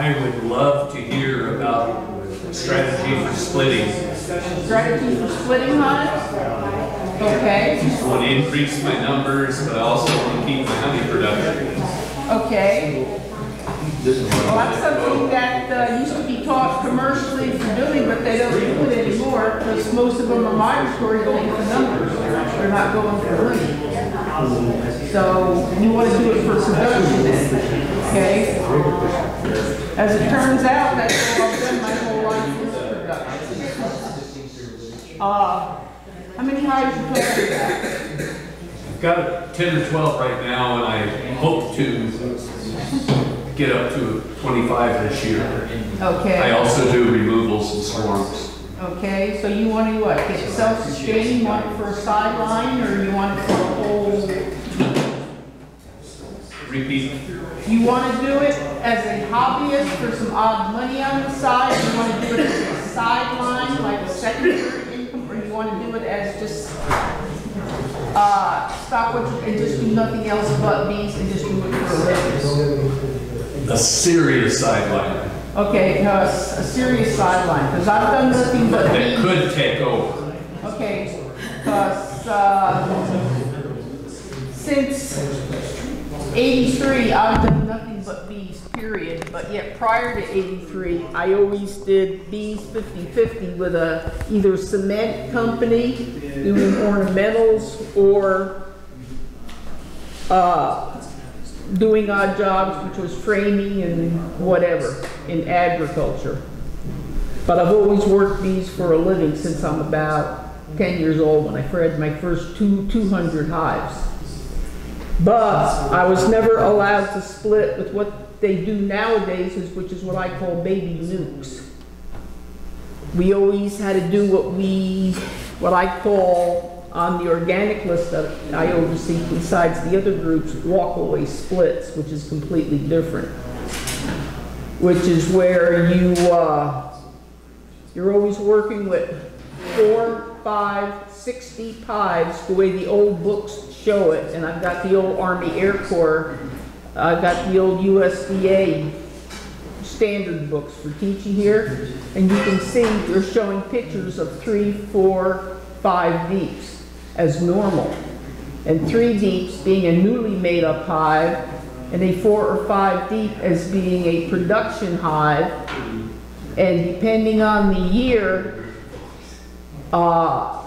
I would love to hear about strategy for splitting. Strategy for splitting hives? Okay. I want to increase my numbers, but I also want to keep my honey production. Okay. Well, that's something that used to be taught commercially for doing, but they don't do it anymore because most of them are migratory going for numbers. They're not going for honey. So you want to do it for production then, okay? As it turns out, that's all I've done my whole life is production. How many hives you planted about? I've got 10 or 12 right now, and I hope to get up to 25 this year. Okay. I also do removals and swarms. Okay, so you want to what? Get self-sustaining, you want it for a sideline, or you want it for a whole? Repeat. You want to do it as a hobbyist for some odd money on the side, or you want to do it as a sideline, like a secondary income, or you want to do it as just stop what you and just do nothing else but bees and just do it for a living? A serious sideline. Okay, a serious sideline, because I've done nothing but that could take over. Okay, because since '83, I've done nothing but bees, period. But yet prior to '83, I always did bees 50-50 with a either cement company doing ornamentals or doing odd jobs, which was framing and whatever in agriculture. But I've always worked bees for a living since I'm about 10 years old when I had my first 200 hives. But I was never allowed to split with what they do nowadays, which is what I call baby nukes. We always had to do what I call on the organic list that I oversee, besides the other groups, walk-away splits, which is completely different. Which is where you're always working with 4, 5, 6 deep hives, the way the old books show it. And I've got the old Army Air Corps, I've got the old USDA standard books for teaching here. And you can see they're showing pictures of 3, 4, 5 deeps as normal, and 3 deeps being a newly made up hive, and a 4 or 5 deep as being a production hive. And depending on the year, on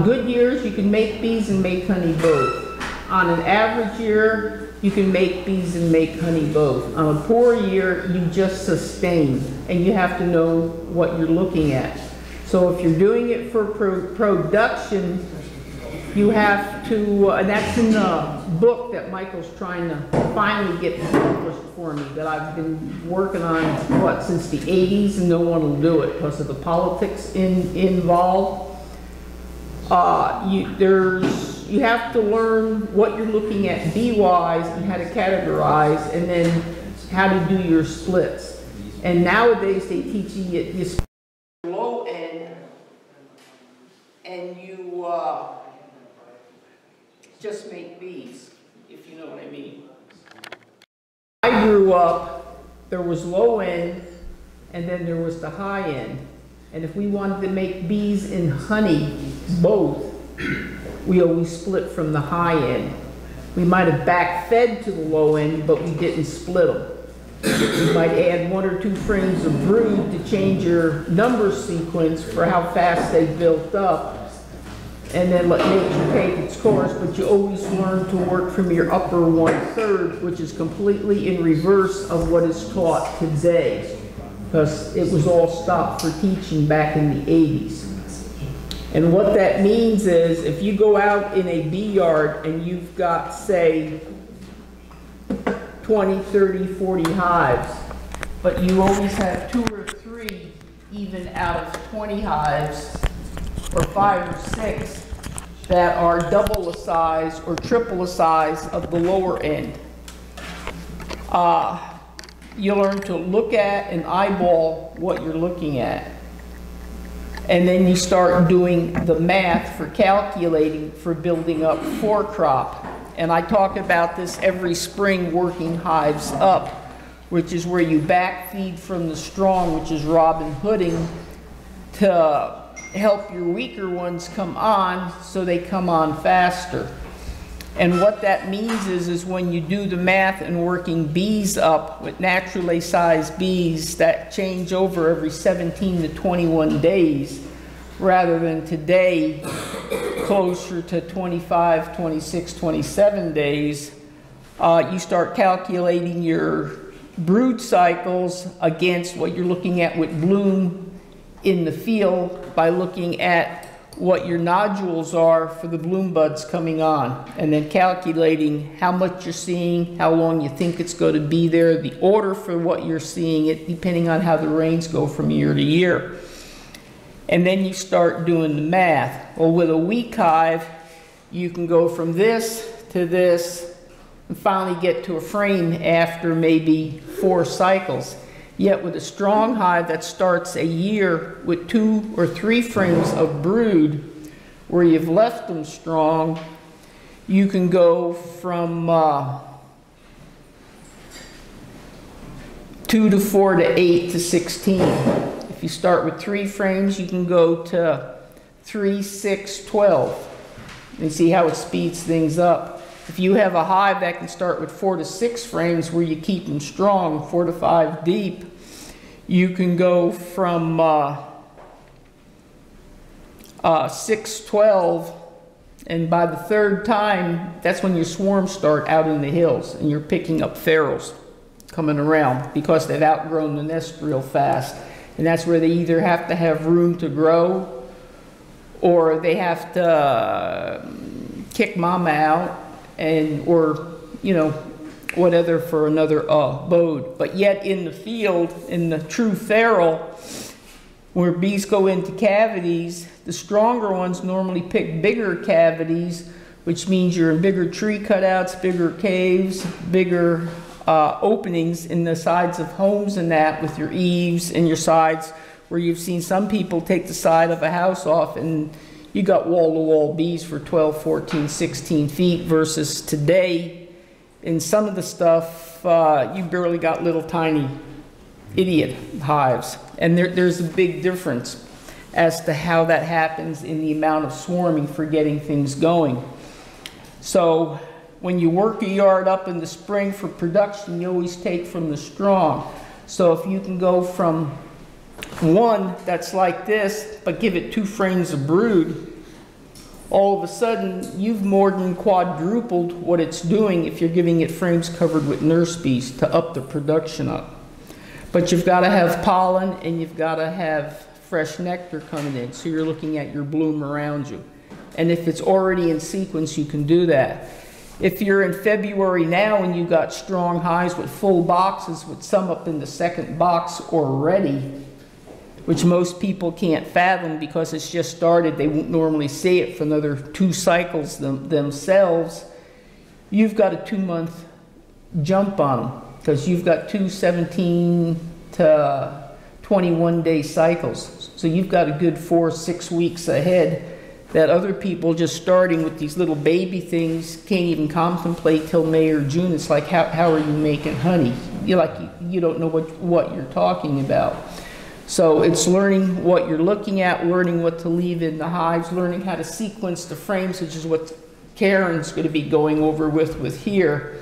good years you can make bees and make honey both. On an average year you can make bees and make honey both. On a poor year you just sustain, and you have to know what you're looking at. So if you're doing it for production, you have to, and that's in the book that Michael's trying to finally get published for me, that I've been working on, since the 80s, and no one will do it because of the politics involved. You have to learn what you're looking at bee-wise and how to categorize, and then how to do your splits. And nowadays they teach you this low end, and you just make bees, if you know what I mean. I grew up, there was low end, and then there was the high end. And if we wanted to make bees and honey, both, we always split from the high end. We might have back-fed to the low end, but we didn't split them. You might add 1 or 2 frames of brood to change your number sequence for how fast they built up, and then let nature take its course, but you always learn to work from your upper 1/3, which is completely in reverse of what is taught today, because it was all stopped for teaching back in the 80s. And what that means is, if you go out in a bee yard and you've got, say, 20, 30, 40 hives, but you always have 2 or 3 even out of 20 hives, or 5 or 6, that are double the size or triple the size of the lower end. You learn to look at and eyeball what you're looking at. And then you start doing the math for calculating for building up fore crop. And I talk about this every spring, working hives up which is where you backfeed from the strong, which is Robin Hooding, to help your weaker ones come on so they come on faster. And what that means is when you do the math and working bees up with naturally sized bees that change over every 17 to 21 days, rather than today closer to 25, 26, 27 days, you start calculating your brood cycles against what you're looking at with bloom in the field by looking at what your nodules are for the bloom buds coming on, and then calculating how much you're seeing, how long you think it's going to be there, the order for what you're seeing it, depending on how the rains go from year to year. And then you start doing the math. Well, with a weak hive, you can go from this to this and finally get to a frame after maybe 4 cycles. Yet with a strong hive that starts a year with 2 or 3 frames of brood, where you've left them strong, you can go from 2 to 4 to 8 to 16. If you start with 3 frames, you can go to 3, 6, 12. And see how it speeds things up. If you have a hive that can start with 4 to 6 frames where you keep them strong, 4 to 5 deep, you can go from 6, 12, and by the 3rd time, that's when your swarms start out in the hills and you're picking up ferals coming around because they've outgrown the nest real fast. And that's where they either have to have room to grow or they have to kick mama out and, or, you know, whatever for another abode. But yet in the field, in the true feral, where bees go into cavities, the stronger ones normally pick bigger cavities, which means you're in bigger tree cutouts, bigger caves, bigger openings in the sides of homes and that, with your eaves and your sides, where you've seen some people take the side of a house off and you got wall-to-wall bees for 12, 14, 16 feet, versus today, in some of the stuff, you barely got little tiny idiot hives. And there's a big difference as to how that happens in the amount of swarming for getting things going. So when you work a yard up in the spring for production, you always take from the strong. So if you can go from one that's like this, but give it 2 frames of brood, all of a sudden you've more than quadrupled what it's doing if you're giving it frames covered with nurse bees to up the production up. But you've got to have pollen and you've got to have fresh nectar coming in, so you're looking at your bloom around you. And if it's already in sequence, you can do that. If you're in February now and you've got strong hives with full boxes with some up in the 2nd box already, which most people can't fathom because it's just started, they won't normally see it for another 2 cycles themselves, you've got a 2-month jump on them because you've got 2 17 to 21 day cycles. So you've got a good 4 or 6 weeks ahead that other people just starting with these little baby things can't even contemplate till May or June. It's like, how are you making honey? You don't know what you're talking about. So it's learning what you're looking at, learning what to leave in the hives, learning how to sequence the frames, which is what Karen's going to be going over with here.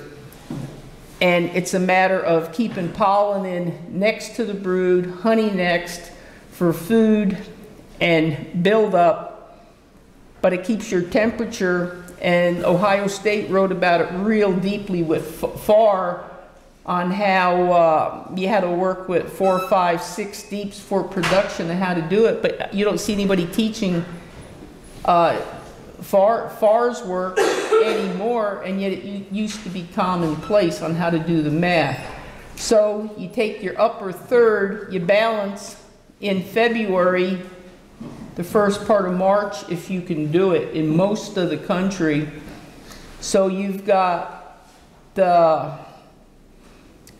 And it's a matter of keeping pollen in next to the brood, honey next for food and build up, but it keeps your temperature. And Ohio State wrote about it real deeply with FAR on how you had to work with 4, 5, 6 deeps for production and how to do it, but you don't see anybody teaching FAR's work anymore, and yet it used to be commonplace on how to do the math. So you take your upper third, you balance in February, the first part of March, if you can do it in most of the country. So you've got the,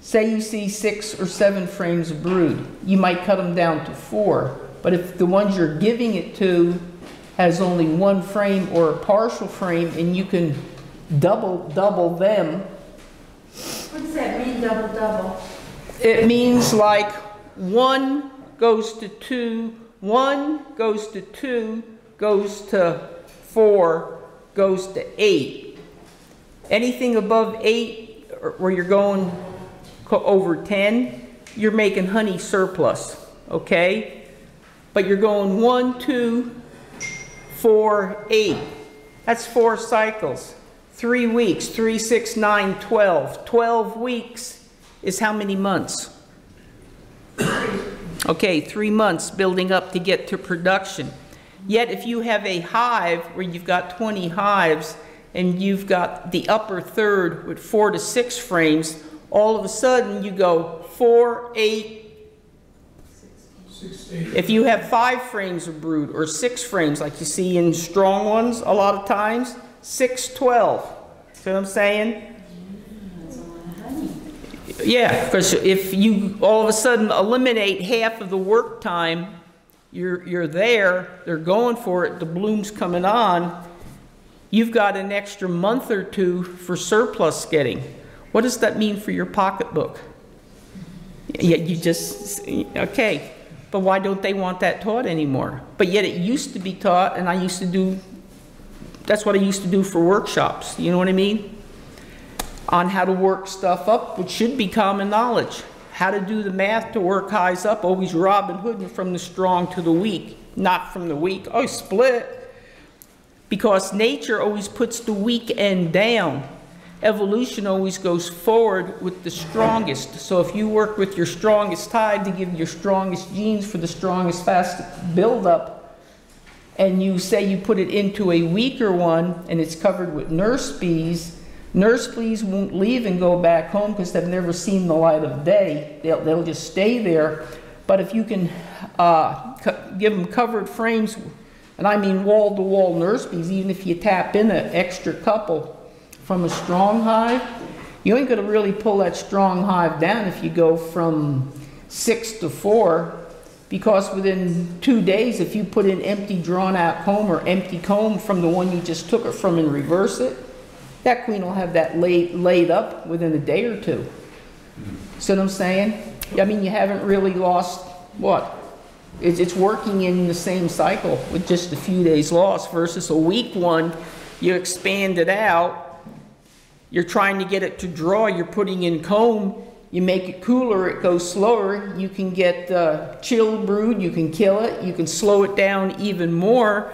say you see 6 or 7 frames of brood, you might cut them down to 4. But if the ones you're giving it to has only 1 frame or a partial frame, and you can double them. What does that mean, double? It means like 1 goes to 2, 1 goes to 2, goes to 4, goes to 8. Anything above 8, where you're going over 10, you're making honey surplus, okay? But you're going 1, 2, 4, 8. That's 4 cycles. 3 weeks, 3, 6, 9, 12. 12 weeks is how many months? Okay, 3 months building up to get to production. Yet if you have a hive where you've got 20 hives and you've got the upper third with 4 to 6 frames, all of a sudden you go 4, 8, 16. if you have 5 frames of brood or 6 frames like you see in strong ones a lot of times, 6, 12. See what I'm saying? Yeah, because if you all of a sudden eliminate half of the work time, you're there, they're going for it, the bloom's coming on, you've got an extra month or 2 for surplus getting. What does that mean for your pocketbook? Yeah, you just, okay, but why don't they want that taught anymore? But yet it used to be taught, and I used to do, that's what I used to do for workshops, you know what I mean? On how to work stuff up, which should be common knowledge. How to do the math to work highs up, always Robin Hooding from the strong to the weak, not from the weak, oh, split. Because nature always puts the weak end down. Evolution always goes forward with the strongest. So if you work with your strongest hive to give your strongest genes for the strongest, fastest buildup, and you say you put it into a weaker one and it's covered with nurse bees won't leave and go back home because they've never seen the light of day. They'll just stay there. But if you can give them covered frames, and I mean wall-to-wall nurse bees, even if you tap in an extra couple from a strong hive, you ain't gonna really pull that strong hive down if you go from 6 to 4, because within 2 days, if you put in empty drawn-out comb or empty comb from the one you just took it from and reverse it, that queen will have that laid up within a day or 2. See what I'm saying? I mean, you haven't really lost, what? It's working in the same cycle with just a few days lost versus a weak one. You expand it out. You're trying to get it to draw. You're putting in comb. You make it cooler. It goes slower. You can get chill brood. You can kill it. You can slow it down even more.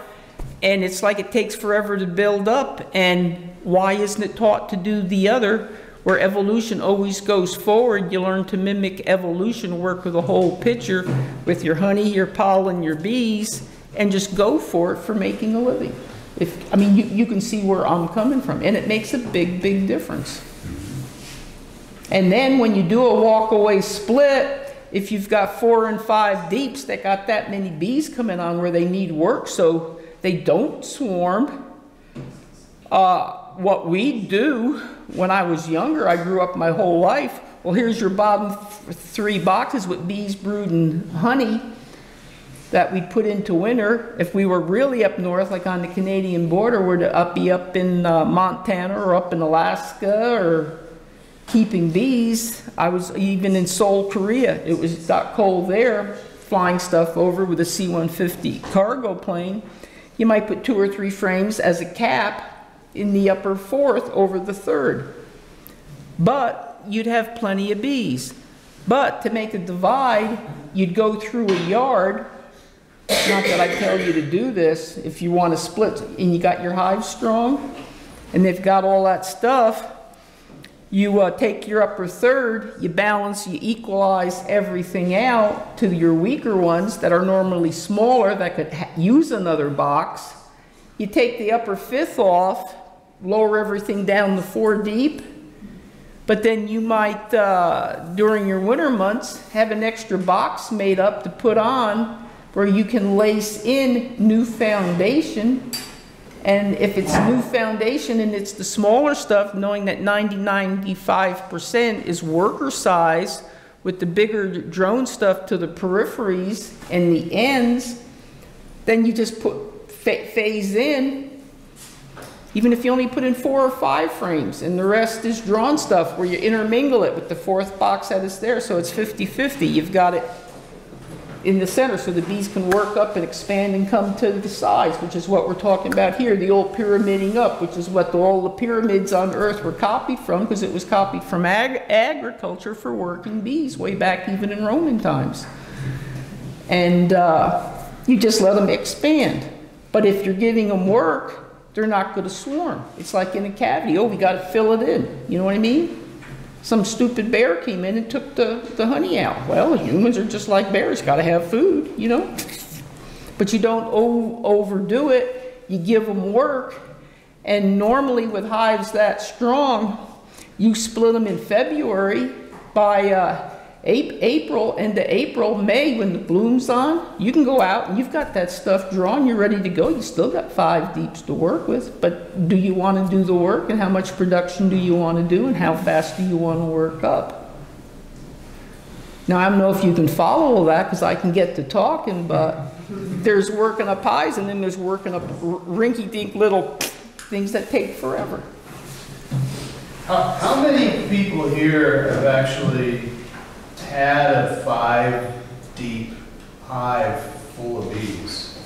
And it's like it takes forever to build up. And why isn't it taught to do the other, where evolution always goes forward? You learn to mimic evolution, work with the whole picture with your honey, your pollen, your bees, and just go for it for making a living. I mean, you can see where I'm coming from, and it makes a big, big difference. And then when you do a walk-away split, if you've got 4 and 5 deeps that got that many bees coming on where they need work so they don't swarm, what we do when I was younger, I grew up my whole life, well, here's your bottom 3 boxes with bees, brood, and honey that we put into winter. If we were really up north, like on the Canadian border, we're to be up in Montana or up in Alaska or keeping bees. I was even in Seoul, Korea. It got cold there, flying stuff over with a C-150 cargo plane. You might put 2 or 3 frames as a cap in the upper 4th over the 3rd. But you'd have plenty of bees. But to make a divide, you'd go through a yard. Not that I tell you to do this if you want to split and you got your hive strong and they've got all that stuff. You take your upper 3rd, you balance, you equalize everything out to your weaker ones that are normally smaller that could use another box. You take the upper 5th off, lower everything down to 4 deep, but then you might, during your winter months, have an extra box made up to put on where you can lace in new foundation. And if it's new foundation and it's the smaller stuff, knowing that 90–95% is worker size with the bigger drone stuff to the peripheries and the ends, then you just put phase in Even if you only put in 4 or 5 frames and the rest is drawn stuff where you intermingle it with the 4th box that is there, so it's 50-50. You've got it in the center so the bees can work up and expand and come to the sides, which is what we're talking about here, the old pyramiding up, which is what all the pyramids on Earth were copied from, because it was copied from agriculture for working bees way back even in Roman times. And you just let them expand. But if you're giving them work, they're not going to swarm. It's like in a cavity. Oh, we got to fill it in. You know what I mean? Some stupid bear came in and took the honey out. Well, humans are just like bears, got to have food, you know? But you don't overdo it. You give them work. And normally with hives that strong, you split them in February. By April, into April, May, when the bloom's on, you can go out and you've got that stuff drawn, you're ready to go. You still got 5 deeps to work with, but do you want to do the work, and how much production do you want to do, and how fast do you want to work up? Now, I don't know if you can follow all that, because I can get to talking, but there's working up highs, and then there's working up rinky-dink little things that take forever. How many people here have actually had a 5 deep hive full of bees?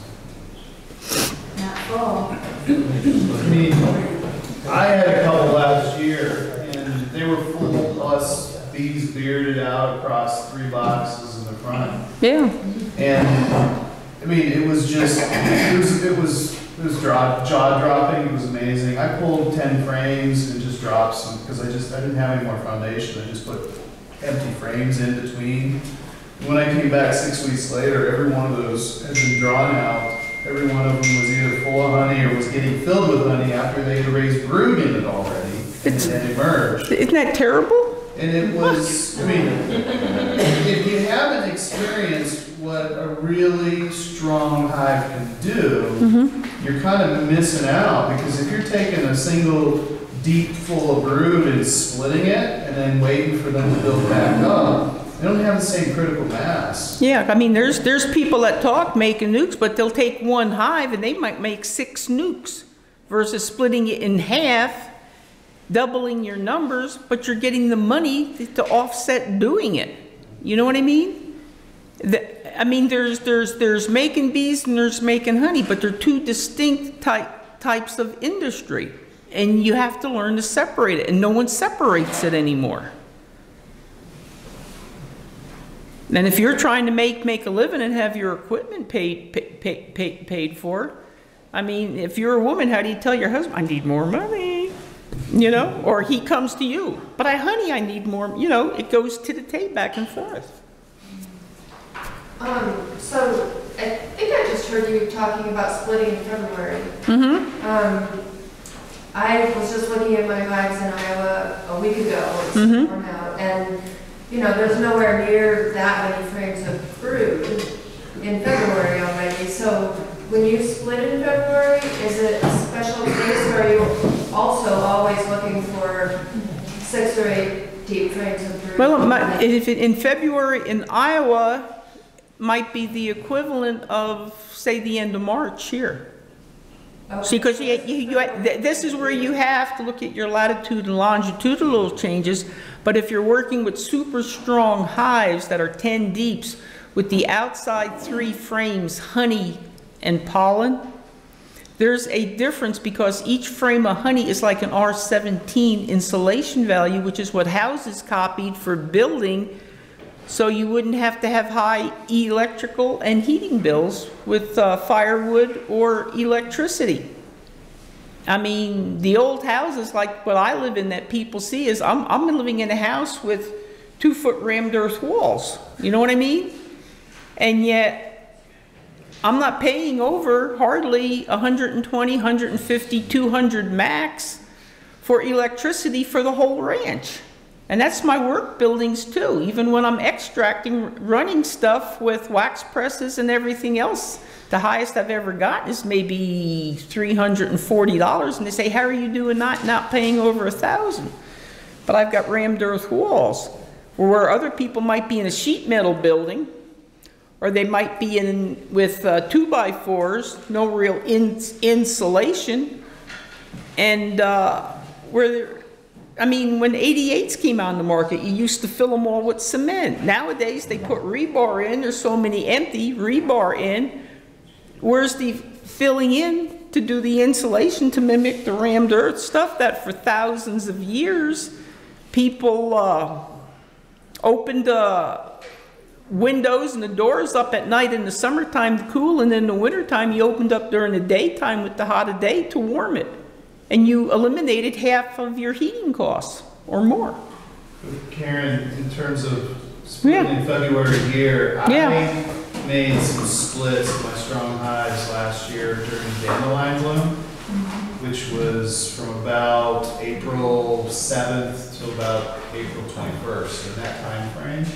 Not full. I mean, I had a couple last year, and they were full, plus bees bearded out across 3 boxes in the front. Yeah. And I mean, it was just, it was jaw-dropping. It was amazing. I pulled 10 frames and just dropped some, because I didn't have any more foundation. I just put empty frames in between. When I came back 6 weeks later, every one of those had been drawn out. Every one of them was either full of honey or was getting filled with honey after they had raised brood in it already and emerged. Isn't that terrible? And it was, I mean, if you haven't experienced what a really strong hive can do, you're kind of missing out, because if you're taking a single deep full of brood and splitting it and then waiting for them to build back up, they don't have the same critical mass. Yeah, I mean, there's people that talk making nukes, but they'll take one hive and they might make 6 nukes versus splitting it in half, doubling your numbers, but you're getting the money to offset doing it. You know what I mean? I mean, there's making bees and there's making honey, but they're 2 distinct types of industry. And you have to learn to separate it, and no one separates it anymore. And if you're trying to make a living and have your equipment paid for, I mean, if you're a woman, how do you tell your husband, I need more money? You know, or he comes to you, but honey, I need more, you know, it goes to the tape back and forth. So I think I just heard you talking about splitting in February. I was just looking at my hives in Iowa a week ago, or more now, and you know, there's nowhere near that many frames of brood in February already. So when you split in February, is it a special case, or are you also always looking for 6 or 8 deep frames of brood? Well, if in February in Iowa might be the equivalent of, say, the end of March here. Okay. See, because this is where you have to look at your latitude and longitudinal changes, but if you're working with super strong hives that are 10 deeps with the outside 3 frames, honey and pollen, there's a difference, because each frame of honey is like an R17 insulation value, which is what houses copied for building, so you wouldn't have to have high electrical and heating bills with firewood or electricity. I mean, the old houses like what I live in that people see is, I'm living in a house with 2-foot rammed earth walls. You know what I mean? And yet, I'm not paying over hardly 120, 150, 200 max for electricity for the whole ranch. And that's my work buildings too. Even when I'm extracting, running stuff with wax presses and everything else, the highest I've ever gotten is maybe $340. And they say, how are you doing not paying over $1,000? But I've got rammed earth walls, where other people might be in a sheet metal building, or they might be in with 2x4s, no real insulation. And I mean, when 88s came on the market, you used to fill them all with cement. Nowadays, they put rebar in. There's so many empty rebar in. Where's the filling in to do the insulation to mimic the rammed earth stuff that for thousands of years, people opened windows and the doors up at night in the summertime to cool, and in the wintertime, you opened up during the daytime with the hotter day to warm it. And you eliminated half of your heating costs or more. Karen, in terms of splitting in February here, I made some splits of my strong hives last year during dandelion bloom, which was from about April 7th to about April 21st, in that time frame.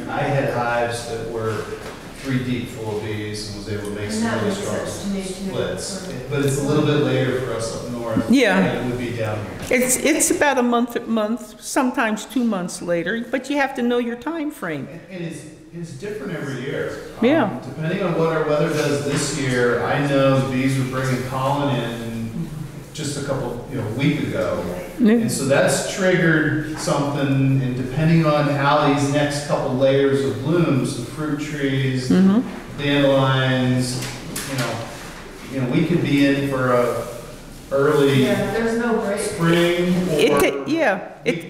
I had hives that were 3 deep full of bees and was able to make some really strong splits. But it's a little bit later for us up north than it would be down here. It's about a month, sometimes 2 months later, but you have to know your time frame. And it's different every year. Yeah. Depending on what our weather does this year, I know the bees were bringing pollen in just a couple, week ago. And so that's triggered something, and depending on how these next couple layers of blooms, the fruit trees, dandelions, we could be in for a early there's no break. spring,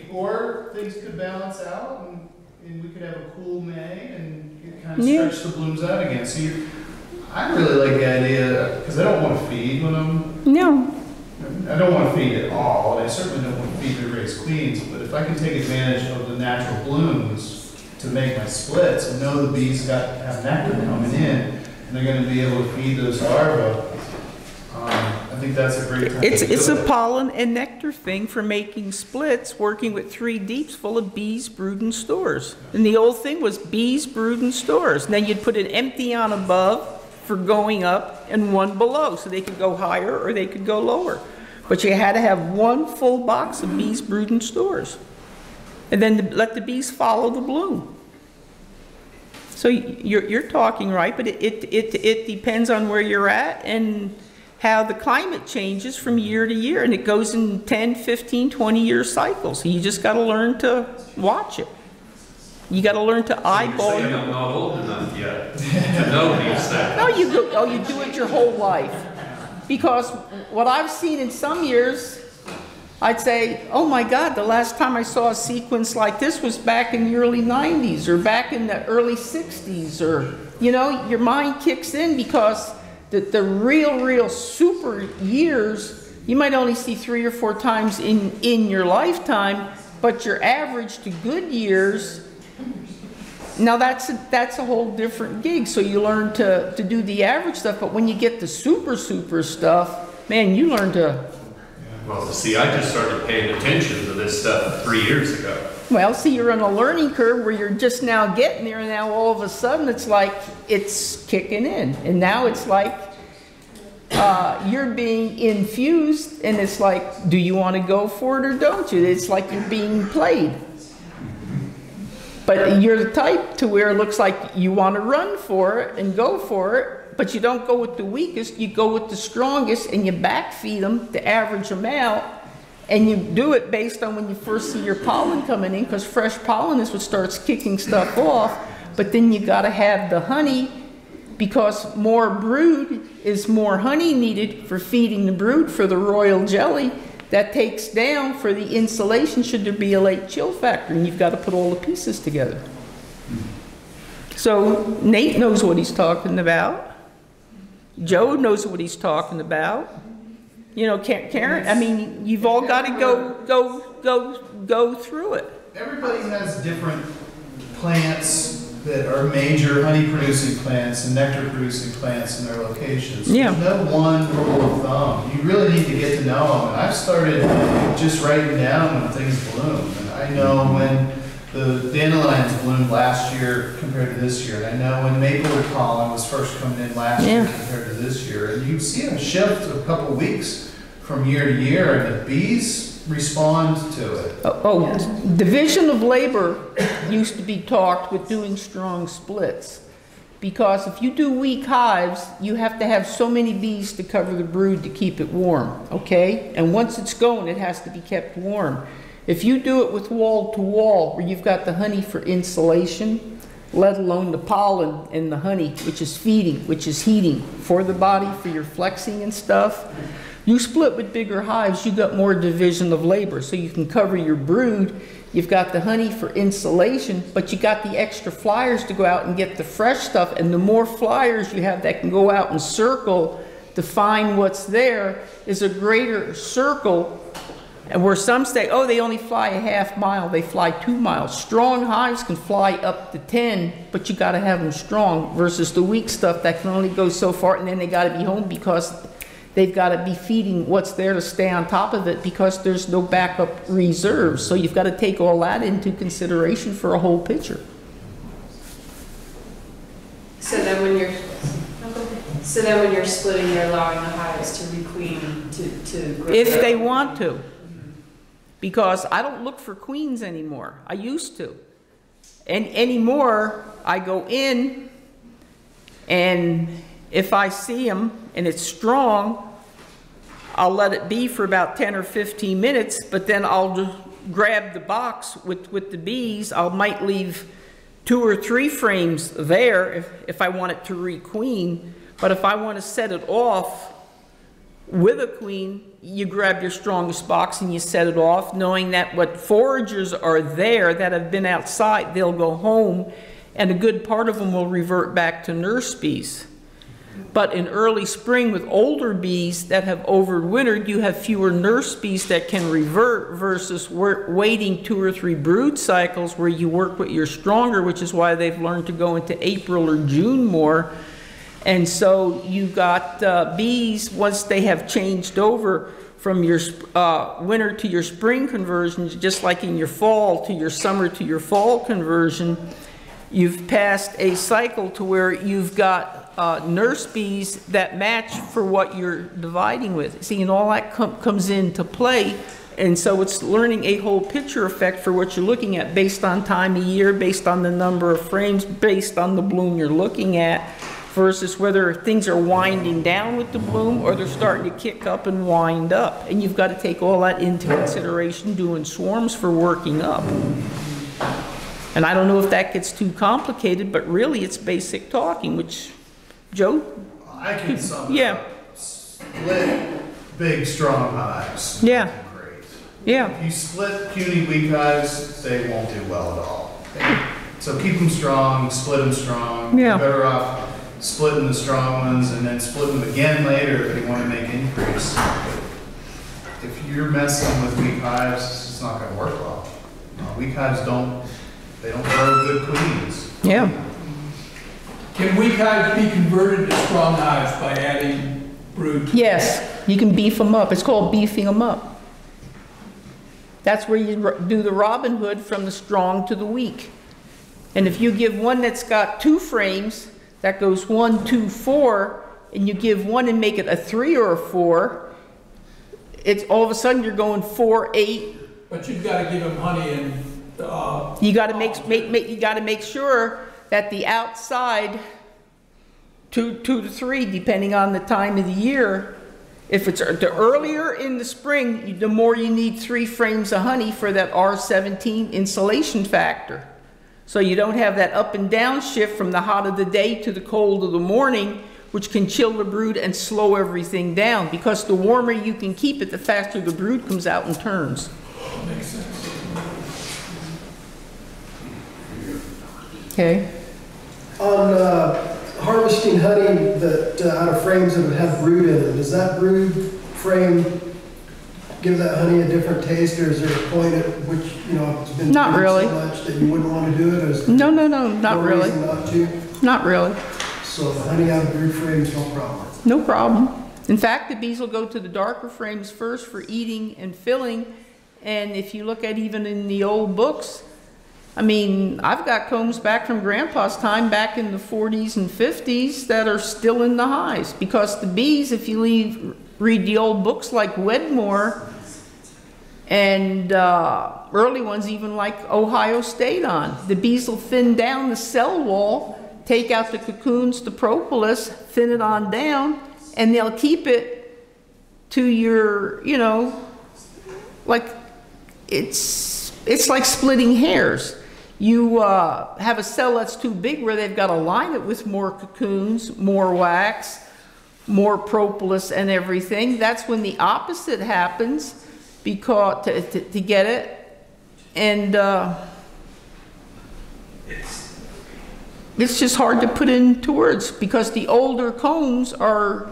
Or or things could balance out, and we could have a cool May, and it kind of stretch the blooms out again. So I really like the idea, because I don't want to feed when I don't want to feed at all, and I certainly don't want to feed to raise queens, but if I can take advantage of the natural blooms to make my splits and know the bees have nectar coming in, and they're going to be able to feed those larvae, I think that's a great time to do it's it. a pollen and nectar thing for making splits, working with 3 deeps full of bees, brood, and stores. And the old thing was bees, brood, and stores. And then you'd put an empty on above for going up and 1 below, so they could go higher or they could go lower. But you had to have 1 full box of bees, brood, and stores. And then let the bees follow the bloom. So you're talking right, but it depends on where you're at and how the climate changes from year to year, and it goes in 10, 15, 20-year cycles. So you just got to learn to watch it. You got to learn to eyeball. You're saying I'm not old enough yet to know these things. No, you do it your whole life. Because what I've seen in some years, I'd say, oh my God, the last time I saw a sequence like this was back in the early 90s or back in the early 60s, or, your mind kicks in, because the real super years, you might only see 3 or 4 times in your lifetime, but your average to good years, now that's a whole different gig. So you learn to do the average stuff, but when you get the super stuff, man, you learn to. Well, see, I just started paying attention to this stuff 3 years ago. Well, see, you're on a learning curve where you're just now getting there, and now all of a sudden it's like it's kicking in, and now it's like you're being infused, and it's like, do you want to go for it or don't you? It's like you're being played. But you're the type to where it looks like you want to run for it and go for it, but you don't go with the weakest, you go with the strongest, and you backfeed them to average them out, and you do it based on when you first see your pollen coming in, because fresh pollen is what starts kicking stuff off. But then you got to have the honey, because more brood is more honey needed for feeding the brood for the royal jelly. That takes down for the insulation should there be a late chill factor, and you've got to put all the pieces together. So Nate knows what he's talking about. Joe knows what he's talking about. Karen, I mean, you've all got to go through it. Everybody has different plants that are major honey-producing plants and nectar-producing plants in their locations. There's no one rule of thumb. You really need to get to know them. And I've started just writing down when things bloom. And I know when the dandelions bloomed last year compared to this year. And I know when maplewood pollen was first coming in last year compared to this year. And you see a shift of a couple of weeks from year to year, and the bees respond to it. Division of labor used to be talked with doing strong splits, because if you do weak hives, you have to have so many bees to cover the brood to keep it warm, okay? And once it's going, it has to be kept warm. If you do it with wall to wall, where you've got the honey for insulation, let alone the pollen and the honey, which is feeding, which is heating for the body, for your flexing and stuff, you split with bigger hives, you got more division of labor, so you can cover your brood. You've got the honey for insulation, but you got the extra flyers to go out and get the fresh stuff, and the more flyers you have that can go out and circle to find what's there is a greater circle. And where some say, oh, they only fly a half mile, they fly 2 miles. Strong hives can fly up to 10, but you gotta have them strong, versus the weak stuff that can only go so far, and then they gotta be home because they've got to be feeding what's there to stay on top of it, because there's no backup reserves. So you've got to take all that into consideration for a whole picture. So then when you're splitting, you're allowing the hives to requeen to grow. If they want to. Because I don't look for queens anymore. I used to. And anymore, I go in, and if I see them and it's strong, I'll let it be for about 10 or 15 minutes, but then I'll just grab the box with the bees. I might leave 2 or 3 frames there if I want it to requeen, but if I want to set it off with a queen, you grab your strongest box and you set it off, knowing that what foragers are there that have been outside, they'll go home, and a good part of them will revert back to nurse bees. But in early spring, with older bees that have overwintered, you have fewer nurse bees that can revert, versus waiting 2 or 3 brood cycles where you work with your stronger, which is why they've learned to go into April or June more. And so you've got bees, once they have changed over from your winter to your spring conversions, just like in your fall to your summer to your fall conversion, you've passed a cycle to where you've got nurse bees that match for what you're dividing with. See, and all that comes into play, and so it's learning a whole picture effect for what you're looking at, based on time of year, based on the number of frames, based on the bloom you're looking at, versus whether things are winding down with the bloom or they're starting to kick up and wind up. And you've got to take all that into consideration doing swarms for working up. And I don't know if that gets too complicated, but really it's basic talking, which Joe? I can sum it Yeah. up. Split big, strong hives. Yeah. Great. Yeah. If you split puny, weak hives, they won't do well at all. So keep them strong, split them strong. Yeah. You're better off splitting the strong ones and then splitting them again later if you want to make increase. If you're messing with weak hives, it's not going to work well. Weak hives don't grow good queens. Yeah. Can weak hives be converted to strong hives by adding brood? Yes, you can beef them up. It's called beefing them up. That's where you do the Robin Hood from the strong to the weak. And if you give one that's got 2 frames, that goes 1, 2, 4, and you give one and make it a 3 or a 4, it's all of a sudden you're going 4, 8. But you've got to give them honey and you got to make sure that the outside 2 to 3, depending on the time of the year. If it's the earlier in the spring, the more you need 3 frames of honey for that R17 insulation factor. So you don't have that up and down shift from the hot of the day to the cold of the morning, which can chill the brood and slow everything down. Because the warmer you can keep it, the faster the brood comes out and turns. makes sense. Okay. On harvesting honey that out of frames that have brood in it, does that brood frame give that honey a different taste, or is there a point at which, you know, it's been Not really. so much that you wouldn't want to do it? Or is No, not really. reason not to? Not really. So the honey out of brood frames, no problem. No problem. In fact, the bees will go to the darker frames first for eating and filling. And if you look at even in the old books, I mean, I've got combs back from Grandpa's time, back in the 40s and 50s, that are still in the hives. Because the bees, if you read the old books like Wedmore, and early ones even like Ohio State on, the bees will thin down the cell wall take out the cocoons, the propolis, thin it on down, and they'll keep it to your, you know, like, it's like splitting hairs. You have a cell that's too big where they've got to line it with more cocoons, more wax, more propolis and everything. That's when the opposite happens, because to get it, and it's just hard to put into words, because the older combs are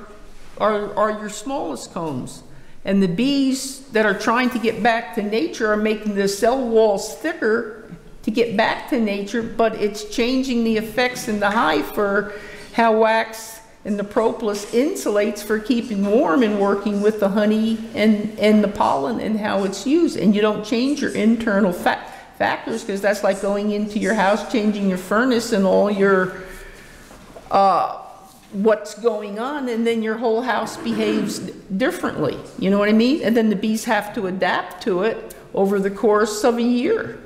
your smallest combs. And the bees that are trying to get back to nature are making the cell walls thicker to get back to nature, but it's changing the effects in the hive for how wax and the propolis insulates for keeping warm and working with the honey and the pollen and how it's used. And you don't change your internal factors, because that's like going into your house, changing your furnace and all your what's going on, and then your whole house behaves differently. You know what I mean? And then the bees have to adapt to it over the course of a year.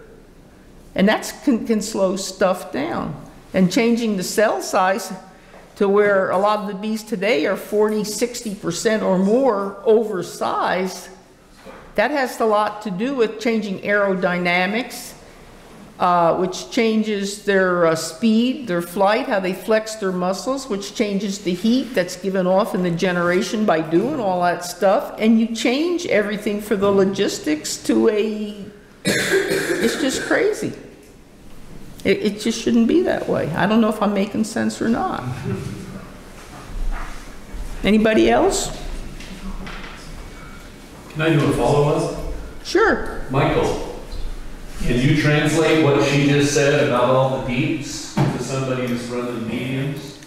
And that can slow stuff down. And changing the cell size to where a lot of the bees today are 40–60% or more oversized, that has a lot to do with changing aerodynamics, which changes their speed, their flight, how they flex their muscles, which changes the heat that's given off in the generation by doing all that stuff. And you change everything for the logistics to it's just crazy. It just shouldn't be that way. I don't know if I'm making sense or not. Anybody else? Can I do a follow-up? Sure. Michael, can you translate what she just said about all the deeps to somebody who's running mediums?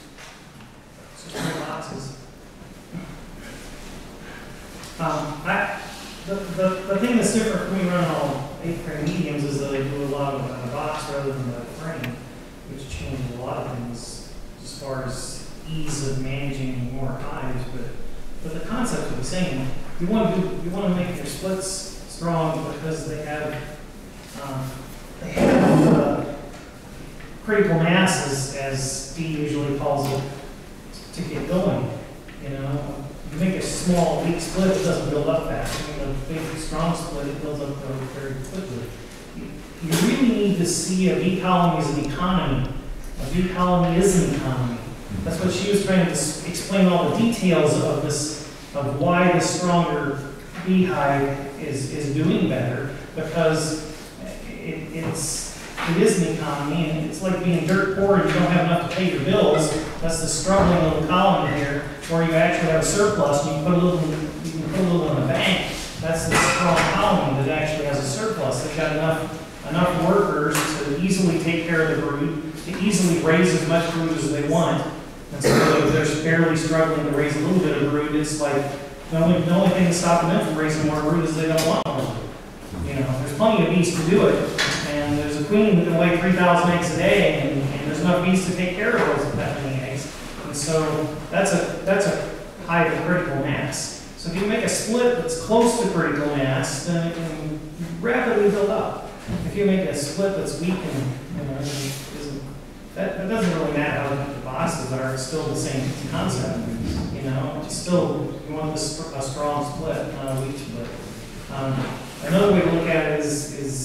The thing that's different when we run all 8-frame mediums is that they do a lot of it in a box rather than the frame, which changes a lot of things as far as ease of managing more hives. But the concept is the same. You want to make your splits strong because they have critical masses, as Dee usually calls it, to get going. You know, you make a small, weak split, it doesn't build up fast. You make a big, strong split, it builds up very quickly. You really need to see a bee colony as an economy. A bee colony is an economy. That's what she was trying to explain, all the details of this, of why the stronger beehive is doing better, because it is an economy, and it's like being dirt poor and you don't have enough to pay your bills. That's the struggling little colony here, where you actually have a surplus and you can put a little in the bank. That's the strong colony that actually has a surplus. They've got enough workers to easily take care of the brood, to easily raise as much brood as they want. And so if they're barely struggling to raise a little bit of brood, it's like the only thing that's stopping them from raising more brood is they don't want more. You know, there's plenty of bees to do it. And there's a queen that can lay 3,000 eggs a day, and there's enough bees to take care of that many eggs. And so that's a hive of critical mass. So if you make a split that's close to critical mass, then it can rapidly build up. If you make a split that's weak and that doesn't really matter how the bosses are. It's still the same concept. You know, it's still, you want a strong split, not a weak split. Another way to look at it is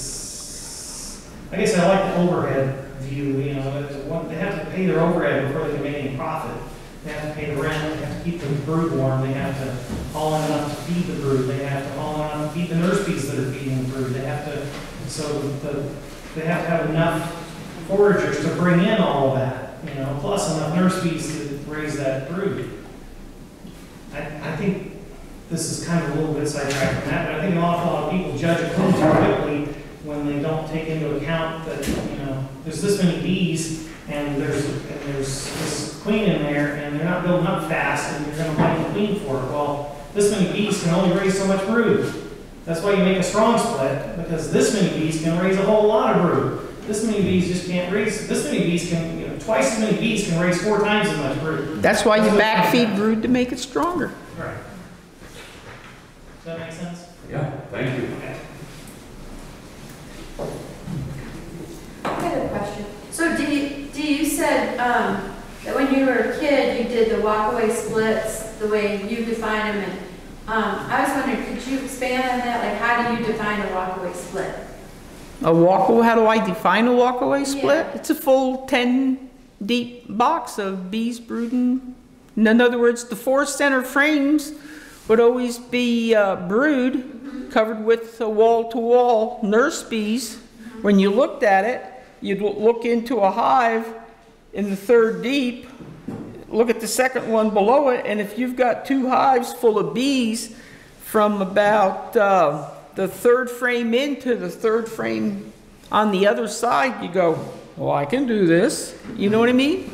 I guess I like the overhead view. You know, they have to pay their overhead before they can make any profit. They have to pay the rent. They have to keep the brood warm. They have to haul in enough to feed the brood. They have to haul in enough to feed the nurse bees that are feeding the brood. They have to, they have to have enough foragers to bring in all of that. You know, plus enough nurse bees to raise that brood. I think this is kind of a little bit sidetracked from that, but I think an awful lot of people judge it too quickly when they don't take into account that, you know, there's this many bees and there's this queen in there and they're not building up fast and you're going to find the queen for it. Well, this many bees can only raise so much brood. That's why you make a strong split, because this many bees can raise a whole lot of brood. This many bees just can't raise, this many bees can, you know, twice as many bees can raise 4 times as much brood. That's why you backfeed brood to make it stronger. Right. Does that make sense? Yeah, thank you. Okay. I had a question. So So you said that when you were a kid, you did the walkaway splits the way you define them. And I was wondering, could you expand on that? Like, how do you define a walkaway split? How do I define a walkaway split? Yeah. It's a full 10 deep box of bees brooding. In other words, the 4 center frames would always be brood covered with wall-to-wall nurse bees. When you looked at it, you'd look into a hive in the 3rd deep, look at the 2nd one below it, and if you've got 2 hives full of bees from about the 3rd frame into the 3rd frame on the other side, you go, well, I can do this. You know what I mean?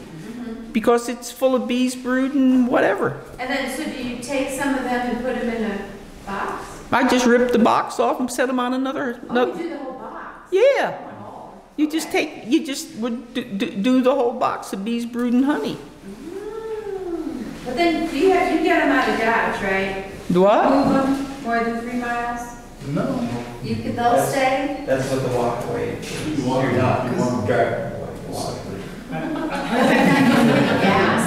Because it's full of bees brooding, whatever. And then, so do you take some of them and put them in a box? I just rip the box off and set them on another. Oh, you do the whole box? Yeah. Oh, You okay. just would do the whole box of bees brooding honey. But then, you get them out of Dodge, right? Do what? Move them more than 3 miles? No. They'll stay? That's what the walkaway. You want not. You want drive. Gas.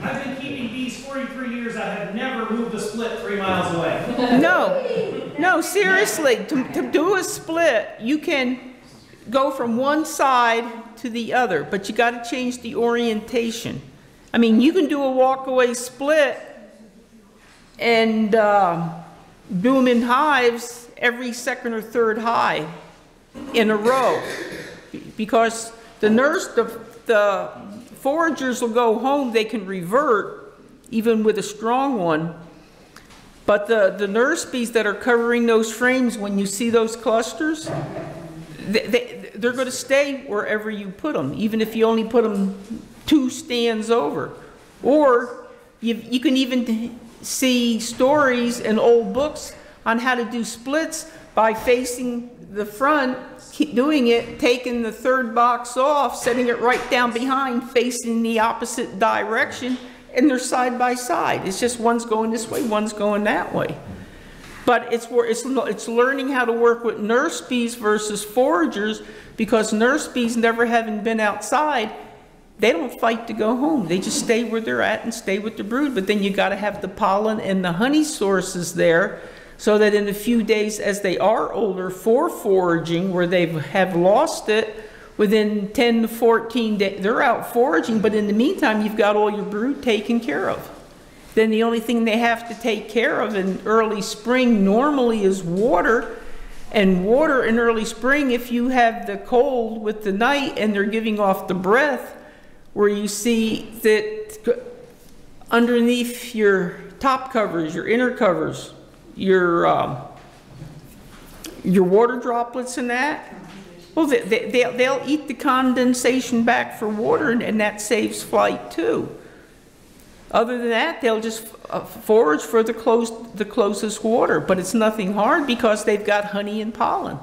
I've been keeping bees 43 years. I have never moved a split 3 miles away. No, seriously, to do a split, you can go from one side to the other, but you got to change the orientation. I mean, you can do a walkaway split and do them in hives every 2nd or 3rd hive in a row, because the foragers will go home, they can revert even with a strong one. But the nurse bees that are covering those frames, when you see those clusters, they're going to stay wherever you put them, even if you only put them 2 stands over. Or you can even see stories in old books on how to do splits by facing the front, keep doing it, taking the 3rd box off, setting it right down behind, facing the opposite direction, and they're side by side. It's just one's going this way, one's going that way. But it's learning how to work with nurse bees versus foragers, because nurse bees, never having been outside, they don't fight to go home. They just stay where they're at and stay with the brood. But then you got to have the pollen and the honey sources there, so that in a few days, as they are older for foraging, where they have lost it, within 10 to 14 days, they're out foraging, but in the meantime, you've got all your brood taken care of. Then the only thing they have to take care of in early spring normally is water. And water in early spring, if you have the cold with the night and they're giving off the breath, where you see that underneath your top covers, your inner covers, your water droplets and that, well, they'll eat the condensation back for water, and that saves flight too. Other than that, they'll just forage for the closest water, but it's nothing hard because they've got honey and pollen.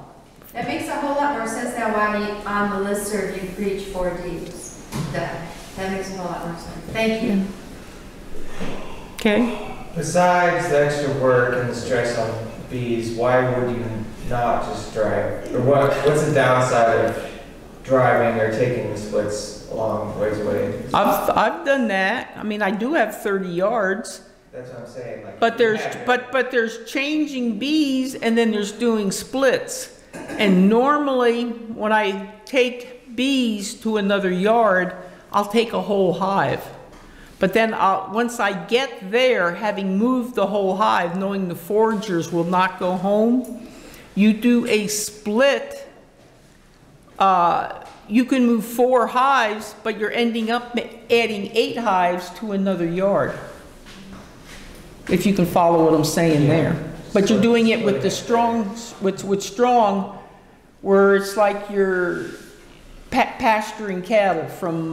That makes a whole lot more sense now why on the listserv you preach 4 Ds. That makes a whole lot more sense. Thank you. Okay? Besides the extra work and the stress on bees, why would you not just drive? Or what's the downside of driving or taking the splits a long ways away? I've done that. I mean, I do have 30 yards. That's what I'm saying. Like, But there's changing bees, and then there's doing splits. And normally, when I take bees to another yard, I'll take a whole hive. But then once I get there, having moved the whole hive, knowing the foragers will not go home, you do a split. You can move 4 hives, but you're ending up adding 8 hives to another yard. If you can follow what I'm saying there. But you're doing it with the strong, with strong, where it's like you're pasturing cattle from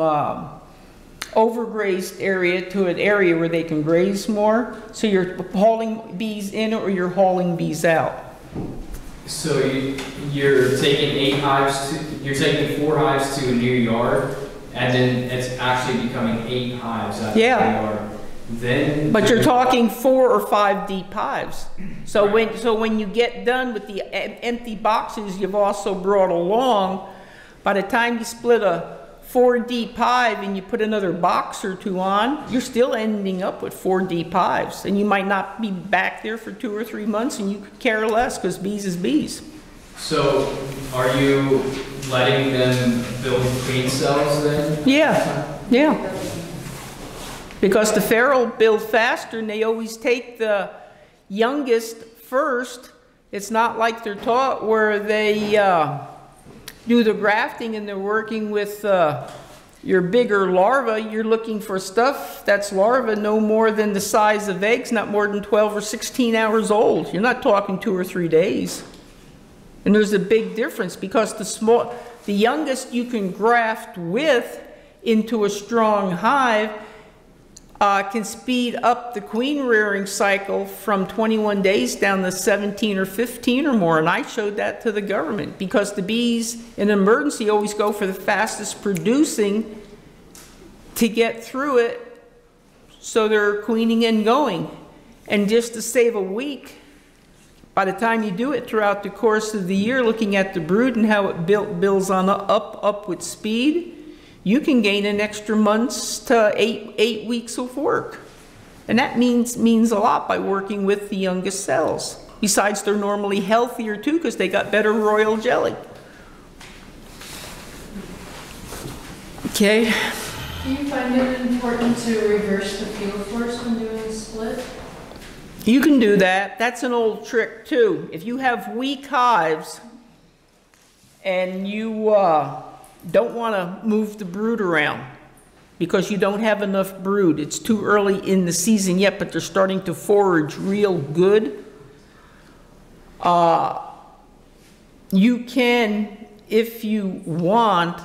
overgrazed area to an area where they can graze more. So you're hauling bees in or you're hauling bees out. So you're taking 8 hives you're taking 4 hives to a new yard, and then it's actually becoming 8 hives at the yard. Then, but you're talking 4 or 5 deep hives. So when you get done with the empty boxes you've also brought along, By the time you split a 4 deep hive and you put another box or 2 on, you're still ending up with 4 deep hives. And you might not be back there for 2 or 3 months, and you could care less, because bees is bees. So are you letting them build queen cells then? Yeah, yeah. Because the feral build faster, and they always take the youngest first. It's not like they're taught where they do the grafting and they're working with your bigger larva. You're looking for stuff that's larva no more than the size of eggs, not more than 12 or 16 hours old. You're not talking 2 or 3 days. And there's a big difference, because the youngest you can graft with into a strong hive can speed up the queen rearing cycle from 21 days down to 17 or 15 or more. And I showed that to the government, because the bees in an emergency always go for the fastest producing to get through it, so they're queening and going. And just to save a week, by the time you do it throughout the course of the year, looking at the brood and how it builds on up with speed, you can gain an extra months to 8 weeks of work. And that means a lot by working with the youngest cells. Besides, they're normally healthier too, because they got better royal jelly. Okay. Do you find it important to reverse the field force when doing a split? You can do that. That's an old trick too. If you have weak hives and you don't want to move the brood around because you don't have enough brood, it's too early in the season yet, but they're starting to forage real good, you can, if you want,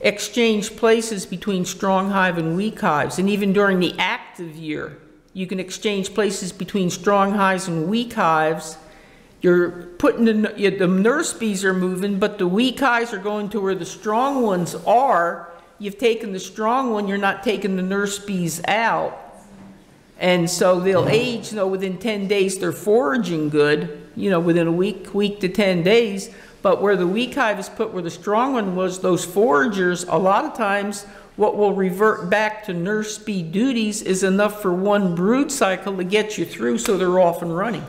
exchange places between strong hive and weak hives. And even during the active year, you can exchange places between strong hives and weak hives. You're putting the nurse bees are moving, but the weak hives are going to where the strong ones are. You've taken the strong one, you're not taking the nurse bees out. And so they'll age, within 10 days they're foraging good, within a week to 10 days. But where the weak hive is put where the strong one was, those foragers, a lot of times what will revert back to nurse bee duties is enough for 1 brood cycle to get you through, so they're off and running.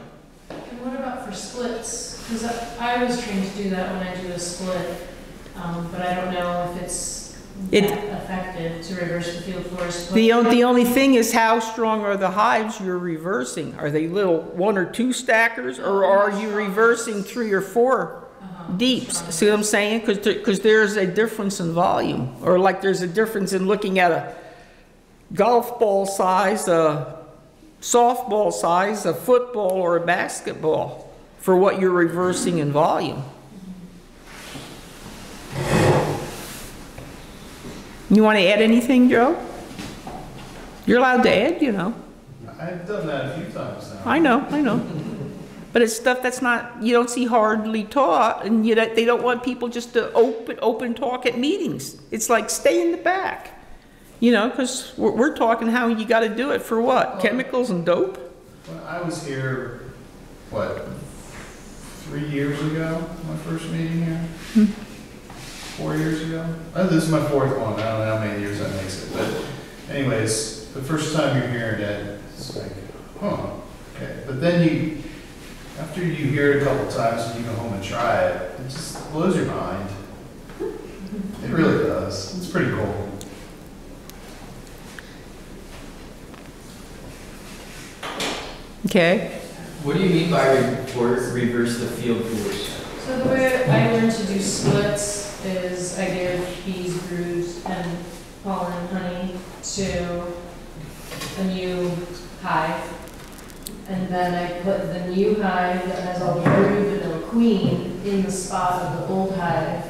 And what about for splits? Because I was trained to do that when I do a split, but I don't know if it's effective to reverse the field force. The only thing is, how strong are the hives you're reversing? Are they little 1 or 2 stackers, or are you reversing 3 or 4 deeps? See what I'm saying? Because there's a difference in volume, or like there's a difference in looking at a golf ball size, a softball size, a football, or a basketball for what you're reversing in volume. You want to add anything, Joe? You're allowed to add, I've done that a few times now. I know. But it's stuff that's not, you don't see hardly taught, and they don't want people just to open talk at meetings. It's like, stay in the back, because we're talking how you got to do it for what? Well, chemicals and dope? When I was here, 3 years ago, my first meeting here? 4 years ago? This is my 4th one. I don't know how many years that makes it. But anyways, the first time you're hearing it, it's like, okay. But then after you hear it a couple times and you go home and try it, it just blows your mind. It really does. It's pretty cool. Okay. What do you mean by reverse the field force? So the way I learned to do splits is I give bees broods and pollen and honey to a new hive. And then I put the new hive that has all the brood but no queen in the spot of the old hive,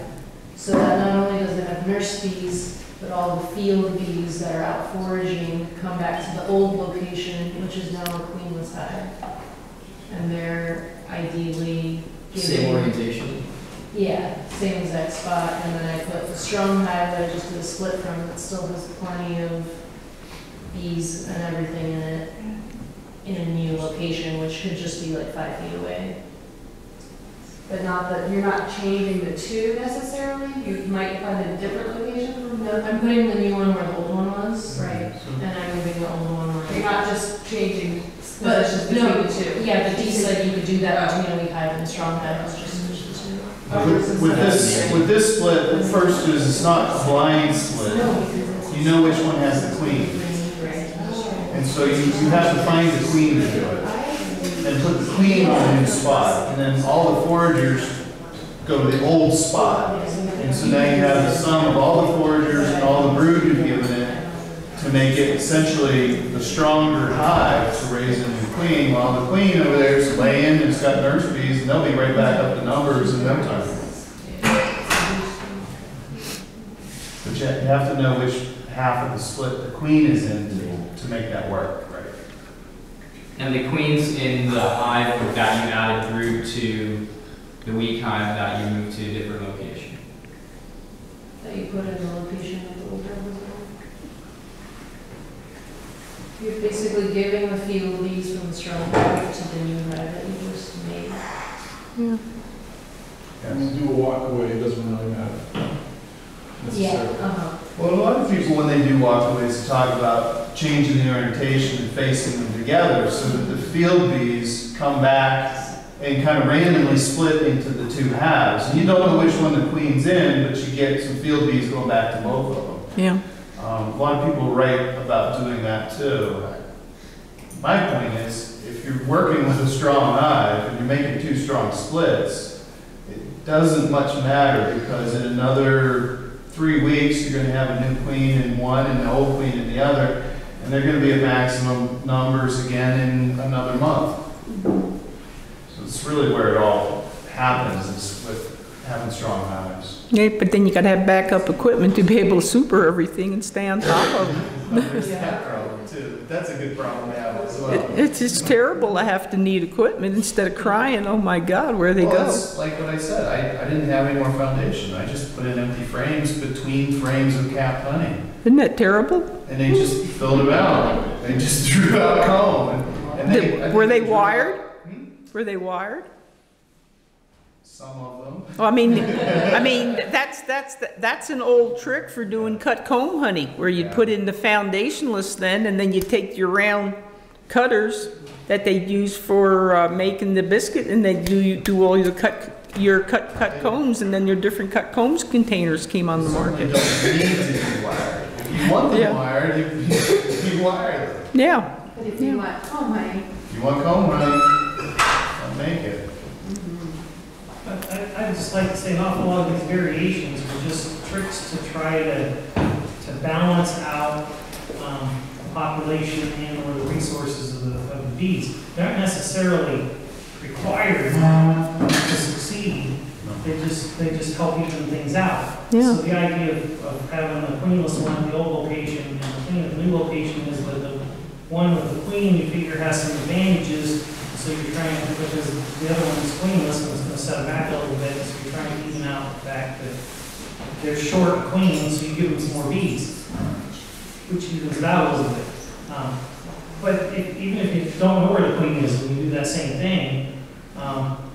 so that not only does it have nurse bees, but all the field bees that are out foraging come back to the old location, which is now a queenless hive. And they're ideally giving... Same orientation? Yeah, same exact spot. And then I put the strong hive that I just did a split from that still has plenty of bees and everything in it, in a new location, which could just be like 5 feet away. but not that, you're not changing the two necessarily. You might find a different location from the, I'm putting the new one where the old one was. Right. And I'm moving the old one where, you're not just changing positions between the two. Yeah, but Dee said you could do that between a weak hive and a strong hive, it's just switch the two. With this split, the first is it's not a blind split. You know which one has the queen. And so you have to find the queen to do it. And put the queen on a new spot. And then all the foragers go to the old spot. And so now you have the sum of all the foragers and all the brood you've given it to make it essentially the stronger hive to raise a new queen, while the queen over there is laying and it's got nurse bees, and they'll be right back up to numbers in no time. But you have to know which half of the split the queen is in to make that work, right? And the queen's in the hive that you added through to the weak hive that you moved to a different location. That you put in the location of the older one. You're basically giving the field bees from the strong hive to the new hive that you just made. Yeah. When you do a walk away, it doesn't really matter. Yeah. Well, a lot of people, when they do walkaways, talk about changing the orientation and facing them together so that the field bees come back and kind of randomly split into the two halves. And you don't know which one the queen's in, but you get some field bees going back to both of them. Yeah. A lot of people write about doing that too. My point is, if you're working with a strong hive and you're making two strong splits, it doesn't much matter because in another 3 weeks, you're going to have a new queen in one and the old queen in the other, and they're going to be at maximum numbers again in another month. So it's really where it all happens, is with having strong hives. Yeah, but then you got to have backup equipment to be able to super everything and stay on top of them. There's that problem too. That's a good problem to have as well. It's just terrible to have to need equipment instead of crying, oh my God, where they go. It's like what I said, I didn't have any more foundation. I just put in empty frames between frames of capped honey. Isn't that terrible? And they just filled them out. They just drew out comb. And Were they wired? Were they wired? Some of them. Well, I mean, that's an old trick for doing cut comb honey, where you'd put in the foundationless then, and then you take your round cutters that they use for making the biscuit, and they do all your cut combs, and then your different cut combs containers came on the market. You don't need to be wired. If you want them wired, you wire them. Yeah. But if you want comb honey. If you want comb honey, I'll make it. I just like to say an awful lot of these variations are just tricks to try to balance out the population and or the resources of the bees. They aren't necessarily required to succeed. They just help even things out. Yeah. So the idea of having the queenless one at the old location and the queen at the new location is that the one with the queen you figure has some advantages. So you're trying to, because the other one is queenless and it's going to set them back a little bit, so you're trying to even out the fact that they're short queens, so you give them some more bees, which evens it out a little bit. But even if you don't know where the queen is and you do that same thing,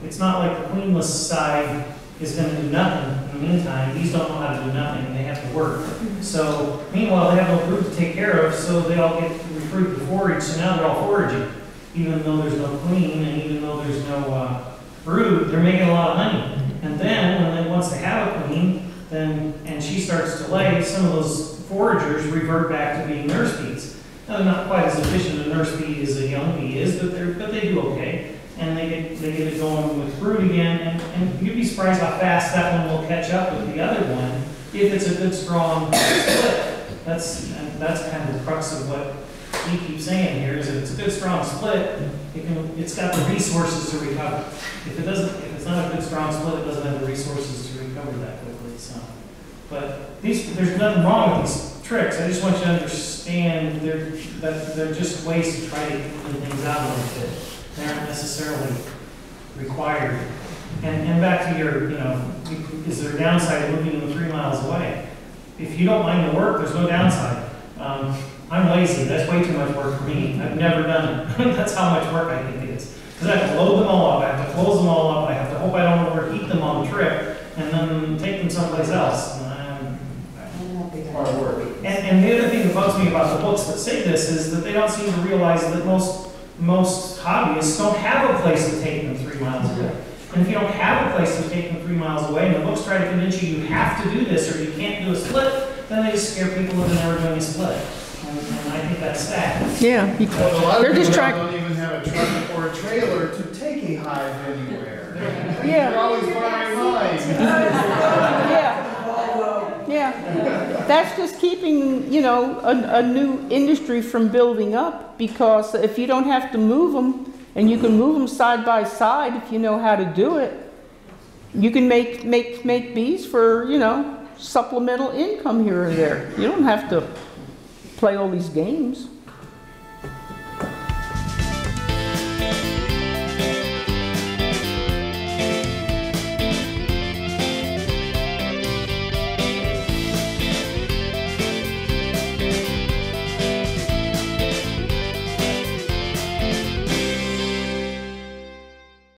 it's not like the queenless side is going to do nothing in the meantime. Bees don't know how to do nothing, and they have to work. So meanwhile, they have no brood to take care of, so they all get recruited to forage, so now they're all foraging. Even though there's no queen and even though there's no brood, they're making a lot of honey. And then, once they have a queen, and she starts to lay, some of those foragers revert back to being nurse bees. Now, they're not quite as efficient a nurse bee as a young bee is, but they do okay. And they get it going with brood again. And you'd be surprised how fast that one will catch up with the other one if it's a good, strong split. That's kind of the crux of what we keep saying here, is that it's a good, strong split. It's got the resources to recover. If it's not a good, strong split, it doesn't have the resources to recover that quickly. So, but there's nothing wrong with these tricks. I just want you to understand that they're just ways to try to even things out a little bit. They aren't necessarily required. And back to your, is there a downside of moving them 3 miles away? If you don't mind the work, there's no downside. I'm lazy. That's way too much work for me. I've never done it. That's how much work I think it is. Because I have to load them all up, I have to close them all up, I have to hope I don't overheat them on the trip, and then take them someplace else. Hard work. And the other thing that bugs me about the books that say this is that they don't seem to realize that most hobbyists don't have a place to take them 3 miles away. And if you don't have a place to take them 3 miles away, and the books try to convince you you have to do this or you can't do a split, then they just scare people into never doing a split. And I think that's sad. Yeah. Well, a lot They're of just people trying. don't even have a truck or a trailer to take a hive anywhere. Yeah. They're always borrowing mine. Yeah. Yeah. That's just keeping, you know, a new industry from building up, because if you don't have to move them, and you can move them side by side if you know how to do it, you can make bees for, you know, supplemental income here or there. You don't have to play all these games.